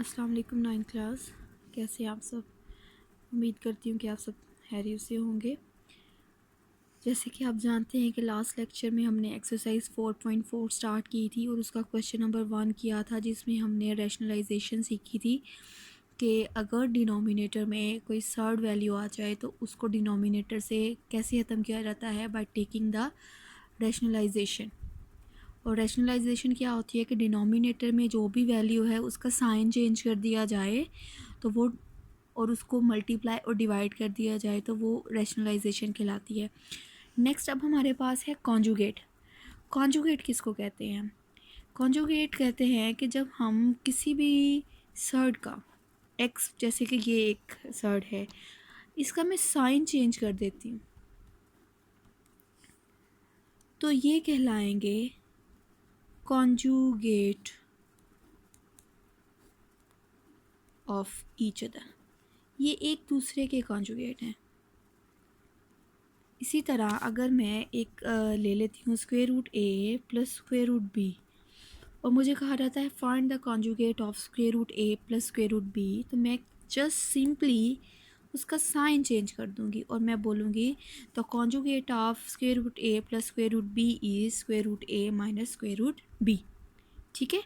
अस्सलाम वालेकुम nine class. कैसे हैं आप सब? उम्मीद करती हूँ कि आप सब खैरियत से होंगे। जैसे कि आप जानते हैं कि लास्ट लेक्चर में हमने एक्सरसाइज 4.4 स्टार्ट की थी और उसका क्वेश्चन नंबर 1 किया था, जिसमें हमने रैशनलाइजेशन सीखी थी कि अगर डिनोमिनेटर में कोई सर्ड वैल्यू आ जाए तो उसको डिनोमिनेटर से कैसे ख़त्म किया जाता है, बाय टेकिंग द रैशनलाइजेशन। और रैशनलाइजेशन क्या होती है कि डिनोमिनेटर में जो भी वैल्यू है उसका साइन चेंज कर दिया जाए तो वो, और उसको मल्टीप्लाई और डिवाइड कर दिया जाए तो वो रैशनलाइजेशन कहलाती है। नेक्स्ट अब हमारे पास है कॉन्जुगेट। कॉन्जुगेट किसको कहते हैं? कॉन्जुगेट कहते हैं कि जब हम किसी भी सर्ड का एक्स, जैसे कि ये एक सर्ड है, इसका मैं साइन चेंज कर देती हूँ तो ये कहलाएंगे कॉन्जुगेट ऑफ ईच अदर। ये एक दूसरे के कॉन्जुगेट हैं। इसी तरह अगर मैं एक ले लेती हूँ square root A plus square root B, और मुझे कहा जाता है find the conjugate of square root A plus square root B, तो मैं जस्ट सिंपली उसका साइन चेंज कर दूंगी और मैं बोलूँगी the conjugate of square root A plus square root B is square root A minus square root B. ठीक है,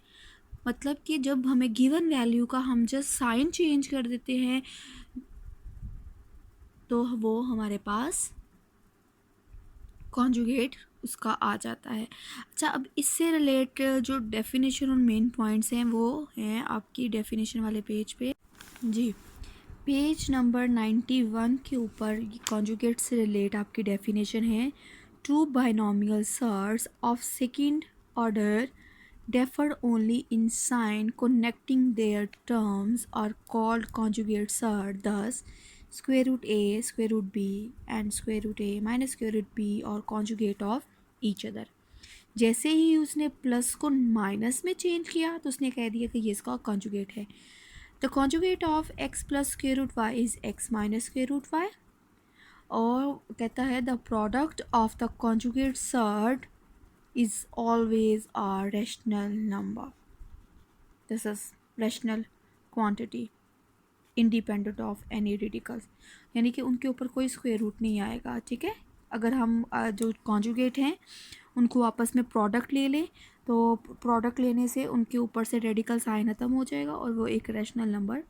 मतलब कि जब हमें गिवन वैल्यू का हम जस्ट साइन चेंज कर देते हैं तो वो हमारे पास कॉन्जुगेट उसका आ जाता है। अच्छा, अब इससे रिलेट जो डेफिनेशन और मेन पॉइंट्स हैं वो हैं आपकी डेफिनेशन वाले पेज पे। जी, पेज नंबर 91 के ऊपर कॉन्जुगेट से रिलेट आपकी डेफिनेशन है। Two binomial surds of second order differ only in sign connecting their terms are called conjugate surd. Thus square root a, square root b and square root a minus square root b और conjugate of each other। जैसे ही उसने plus को minus में change किया तो उसने कह दिया कि ये इसका कॉन्जुगेट है। The conjugate of x plus square root Y is x minus square root Y. और कहता है the product of the conjugate surd is always a rational number. This is rational quantity independent of any radicals, यानी कि उनके ऊपर कोई square root नहीं आएगा। ठीक है, अगर हम जो कॉन्जुगेट हैं उनको आपस में प्रोडक्ट ले लें तो प्रोडक्ट लेने से उनके ऊपर से रेडिकल साइन ख़त्म हो जाएगा और वो एक रैशनल नंबर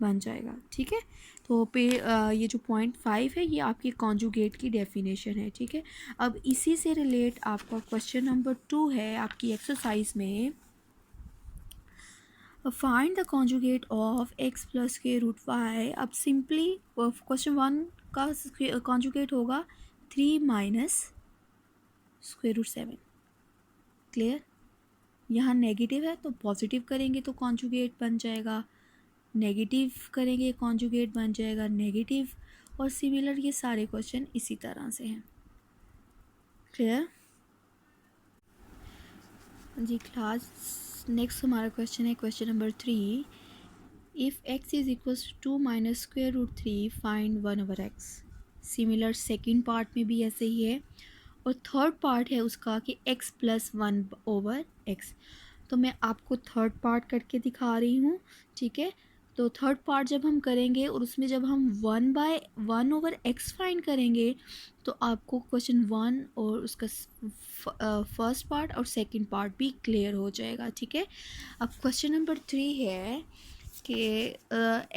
बन जाएगा। ठीक है, तो ये जो पॉइंट 5 है ये आपकी कॉन्जुगेट की डेफिनेशन है। ठीक है, अब इसी से रिलेट आपका क्वेश्चन नंबर 2 है आपकी एक्सरसाइज में। Find the conjugate of x plus square root Y. अब सिंपली क्वेश्चन 1 का कॉन्जुगेट होगा 3 माइनस स्क्वायर रूट 7। क्लियर? यहाँ नेगेटिव है तो पॉजिटिव करेंगे तो कॉन्जुगेट बन जाएगा, नेगेटिव करेंगे कॉन्जुगेट बन जाएगा नेगेटिव, और सिमिलर ये सारे क्वेश्चन इसी तरह से हैं। क्लियर? जी क्लास, नेक्स्ट हमारा क्वेश्चन है question number 3। If x is equals to 2 minus square root 3 find 1/x। Similar second part में भी ऐसे ही है और थर्ड पार्ट है उसका कि x प्लस 1/x। तो मैं आपको थर्ड पार्ट करके दिखा रही हूँ। ठीक है, तो थर्ड पार्ट जब हम करेंगे और उसमें जब हम 1/1/x फाइंड करेंगे तो आपको क्वेश्चन 1 और उसका फर्स्ट पार्ट और सेकंड पार्ट भी क्लियर हो जाएगा। ठीक है, अब क्वेश्चन नंबर 3 है कि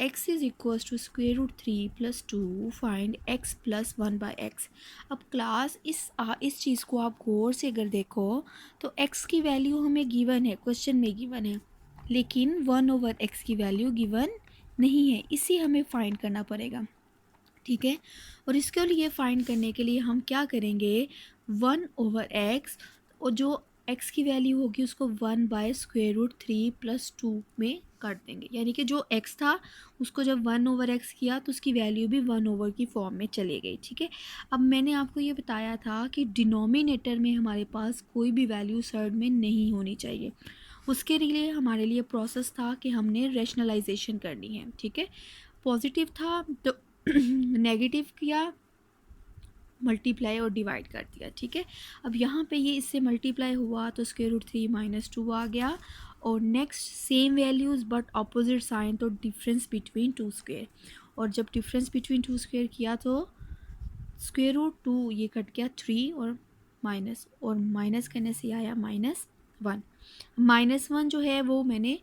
x is equals to square root 3 plus 2 find x plus 1/x। अब क्लास इस चीज़ को आप गौर से अगर देखो तो x की वैल्यू हमें गिवन है, क्वेश्चन में गिवन है, लेकिन 1/x की वैल्यू गिवन नहीं है, इसी हमें फाइंड करना पड़ेगा। ठीक है, और इसके लिए फाइंड करने के लिए हम क्या करेंगे, 1/x और जो x की वैल्यू होगी उसको 1/स्क्वायर रूट 3 प्लस 2 में कर देंगे, यानी कि जो x था उसको जब 1/x किया तो उसकी वैल्यू भी 1/ की फॉर्म में चली गई। ठीक है, अब मैंने आपको ये बताया था कि डिनोमिनेटर में हमारे पास कोई भी वैल्यू सर्ड में नहीं होनी चाहिए। उसके लिए हमारे लिए प्रोसेस था कि हमने रैशनलाइजेशन करनी है। ठीक है, पॉजिटिव था तो नेगेटिव किया, मल्टीप्लाई और डिवाइड कर दिया। ठीक है, अब यहाँ पे ये इससे मल्टीप्लाई हुआ तो स्क्वायर रूट 3 माइनस 2 आ गया और next same values but opposite sign, तो डिफरेंस बिटवीन टू स्क्वेयर, और जब डिफरेंस बिटवीन टू स्क्वेयर किया तो स्क्वेयर रूट टू ये कट गया 3 और माइनस करने से आया -1। -1 जो है वो मैंने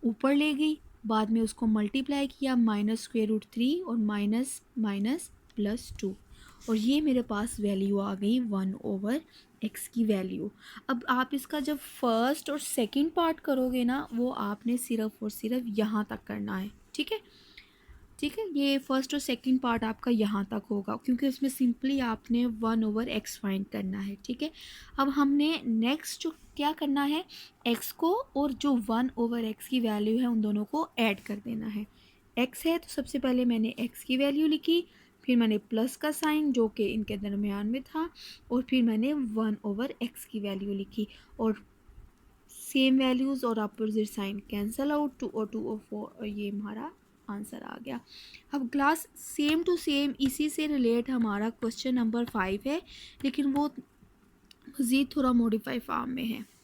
ऊपर ले गई, बाद में उसको मल्टीप्लाई किया -√3 और माइनस माइनस +2, और ये मेरे पास वैल्यू आ गई 1/x की वैल्यू। अब आप इसका जब फर्स्ट और सेकंड पार्ट करोगे ना, वो आपने सिर्फ और सिर्फ यहाँ तक करना है, ठीक है। ठीक है, ये फर्स्ट और सेकंड पार्ट आपका यहाँ तक होगा, क्योंकि उसमें सिंपली आपने 1/x फाइंड करना है, ठीक है। अब हमने नेक्स्ट जो क्या करना है, x को और जो 1/x की वैल्यू है उन दोनों को ऐड कर देना है। x है तो सबसे पहले मैंने x की वैल्यू लिखी, फिर मैंने प्लस का साइन जो कि इनके दरमियान में था, और फिर मैंने 1/x की वैल्यू लिखी, और सेम वैल्यूज़ और अपोजिट साइन कैंसल आउट, 2 और 4, और ये हमारा आंसर आ गया। अब क्लास सेम टू सेम इसी से रिलेट हमारा क्वेश्चन नंबर 5 है, लेकिन वो मज़ीद थोड़ा मॉडिफाई फॉर्म में है।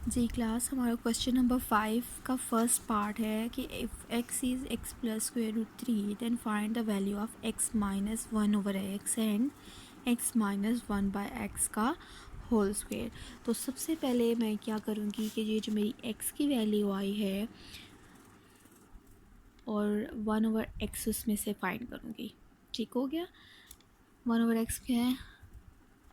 जी क्लास, हमारा क्वेश्चन नंबर 5 का फर्स्ट पार्ट है कि if x is x+√3 then find the value of x - 1/x and x - 1/x का होल स्क्वेयर। तो सबसे पहले मैं क्या करूँगी कि ये जो मेरी x की वैल्यू आई है और 1/x उसमें से फाइंड करूँगी, ठीक हो गया। 1/x क्या है,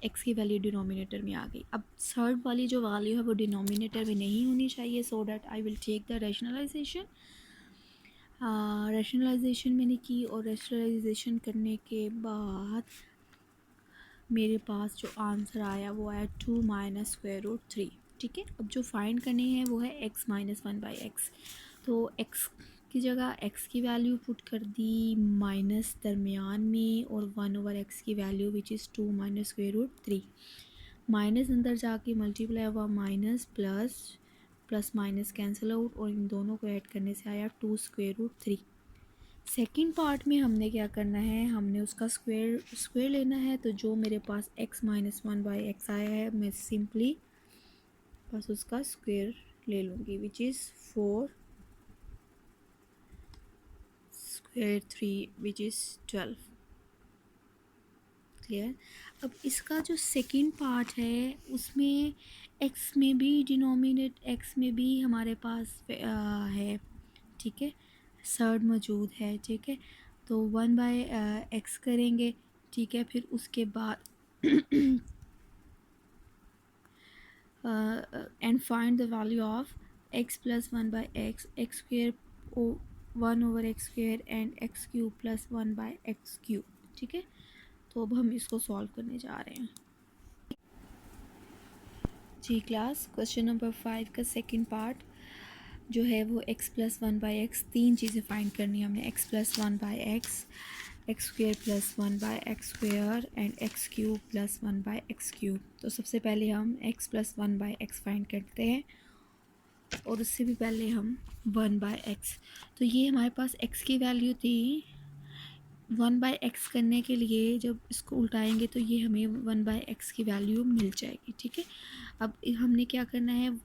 x की वैल्यू डिनोमिनेटर में आ गई। अब थर्ड वाली जो वैल्यू है वो डिनोमिनेटर में नहीं होनी चाहिए, so that I will take the rationalisation. Rationalisation मैंने की, और रैशनलाइजेशन करने के बाद मेरे पास जो आंसर आया वो आया 2 - √3, ठीक है। अब जो फाइंड करनी है वो है x - 1/x, तो x की जगह x की वैल्यू पुट कर दी माइनस दरमियान में, और 1/x की वैल्यू विच इज़ 2 - √3, माइनस अंदर जाके मल्टीप्लाई हुआ minus plus, plus minus cancel out, और इन दोनों को ऐड करने से आया 2√3। सेकंड पार्ट में हमने क्या करना है, हमने उसका स्क्वायर लेना है, तो जो मेरे पास x - 1/x आया है मैं सिंपली बस उसका स्क्वायर ले लूँगी, which is 4√3 which is 12। Clear. अब इसका जो सेकंड पार्ट है उसमें x में भी x में भी हमारे पास है, ठीक है, सर्ड मौजूद है, ठीक है। तो 1/x करेंगे, ठीक है। फिर उसके बाद and find the value of x + 1/x, x² 1/x² and x³ + 1/x³, ठीक है। तो अब हम इसको सॉल्व करने जा रहे हैं। जी क्लास, क्वेश्चन नंबर 5 का सेकंड पार्ट जो है वो x + 1/x, तीन चीज़ें फाइंड करनी है हमने, x + 1/x, x² + 1/x² and x³ + 1/x³। तो सबसे पहले हम x + 1/x फाइंड करते हैं, और उससे भी पहले हम 1/x। तो ये हमारे पास x की वैल्यू थी, 1/x करने के लिए जब इसको उल्टाएंगे तो ये हमें 1/x की वैल्यू मिल जाएगी, ठीक है। अब हमने क्या करना है,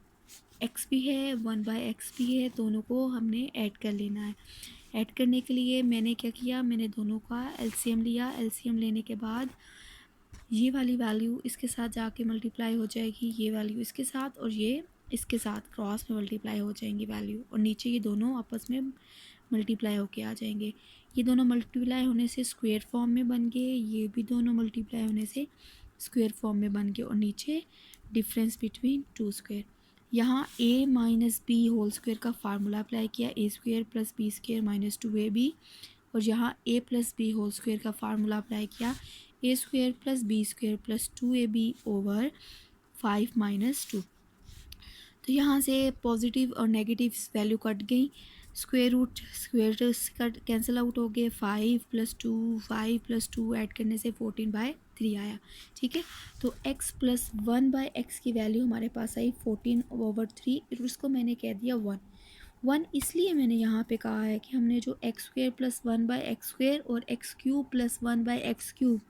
x भी है 1/x भी है, दोनों को हमने ऐड कर लेना है। ऐड करने के लिए मैंने क्या किया, मैंने दोनों का एलसीएम लिया, एलसीएम लेने के बाद ये वाली वैल्यू इसके साथ जाके मल्टीप्लाई हो जाएगी, ये वैल्यू इसके साथ, और ये इसके साथ क्रॉस में मल्टीप्लाई हो जाएंगी वैल्यू, और नीचे ये दोनों आपस में मल्टीप्लाई होके आ जाएंगे। ये दोनों मल्टीप्लाई होने से स्क्वायर फॉर्म में बन गए, ये भी दोनों मल्टीप्लाई होने से स्क्वायर फॉर्म में बन गए, और नीचे डिफरेंस बिटवीन टू स्क्वायर। यहाँ a - b होल स्क्वायर का फार्मूला अप्लाई किया, a² + b² - 2ab, और यहाँ a + b होल स्क्वायर का फार्मूला अप्लाई किया, a² + b² + 2ab ओवर 5 - 2। तो यहाँ से पॉजिटिव और नेगेटिव वैल्यू कट गई, स्क्वायर कट कैंसिल आउट हो गए, 5 + 2 5 + 2 ऐड करने से 14/3 आया, ठीक है। तो x + 1/x की वैल्यू हमारे पास आई 14/3, उसको मैंने कह दिया 1, वन इसलिए मैंने यहाँ पे कहा है कि हमने जो x square plus one by x square और x cube plus one by x cube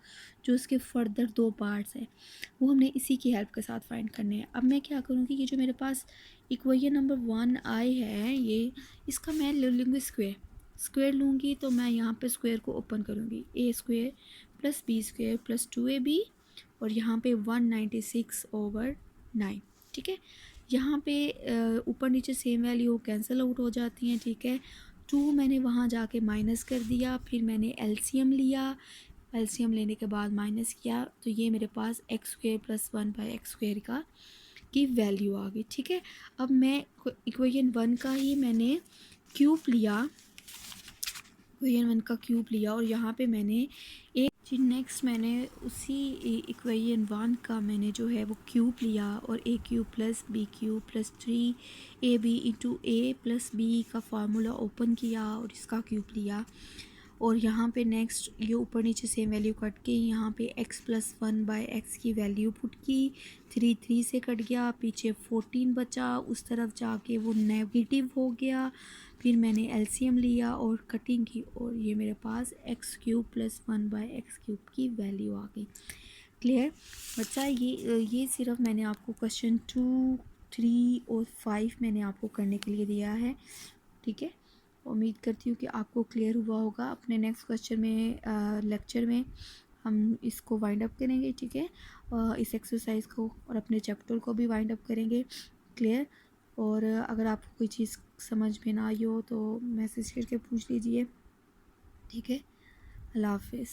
जो इसके फर्दर दो पार्ट्स हैं वो हमने इसी की हेल्प के साथ फाइंड करने हैं। अब मैं क्या करूँगी, ये जो मेरे पास इक्वेशन नंबर 1 है ये, इसका मैं ले लूँगी स्क्वेयर। स्क्वेयर लूँगी तो मैं यहाँ पे स्क्वेयर को ओपन करूँगी, a square plus b square plus 2ab और यहाँ पे 196/9। ठीक है, यहाँ पे ऊपर नीचे सेम वैल्यू कैंसिल आउट हो जाती हैं। ठीक है, 2 मैंने वहाँ जाके माइनस कर दिया, फिर मैंने एलसीएम लिया, एलसीएम लेने के बाद माइनस किया तो ये मेरे पास x square plus one by x square का की वैल्यू आ गई। ठीक है, अब मैं इक्वेशन 1 का ही मैंने क्यूब लिया, इक्वेशन 1 का क्यूब लिया और यहाँ पे मैंने एक जी नेक्स्ट मैंने उसी इक्वेशन 1 का मैंने जो है वो क्यूब लिया और a cube plus b cube plus 3ab into a plus b का फार्मूला ओपन किया और इसका क्यूब लिया और यहाँ पे नेक्स्ट ये ऊपर नीचे सेम वैल्यू कट के यहाँ पे x प्लस 1/x की वैल्यू पुट की, 3 से कट गया, पीछे 14 बचा, उस तरफ जाके वो नेगेटिव हो गया, फिर मैंने एलसीएम लिया और कटिंग की और ये मेरे पास x cube plus 1/x cube की वैल्यू आ गई। क्लियर बच्चा, ये सिर्फ मैंने आपको क्वेश्चन 2, 3 और 5 मैंने आपको करने के लिए दिया है। ठीक है, उम्मीद करती हूँ कि आपको क्लियर हुआ होगा। अपने नेक्स्ट क्वेश्चन में लेक्चर में हम इसको वाइंड अप करेंगे। ठीक है, इस एक्सरसाइज को और अपने चैप्टर को भी वाइंड अप करेंगे। क्लियर, और अगर आपको कोई चीज़ समझ में ना आई हो तो मैसेज करके पूछ लीजिए। ठीक है, अल्लाह हाफिज़।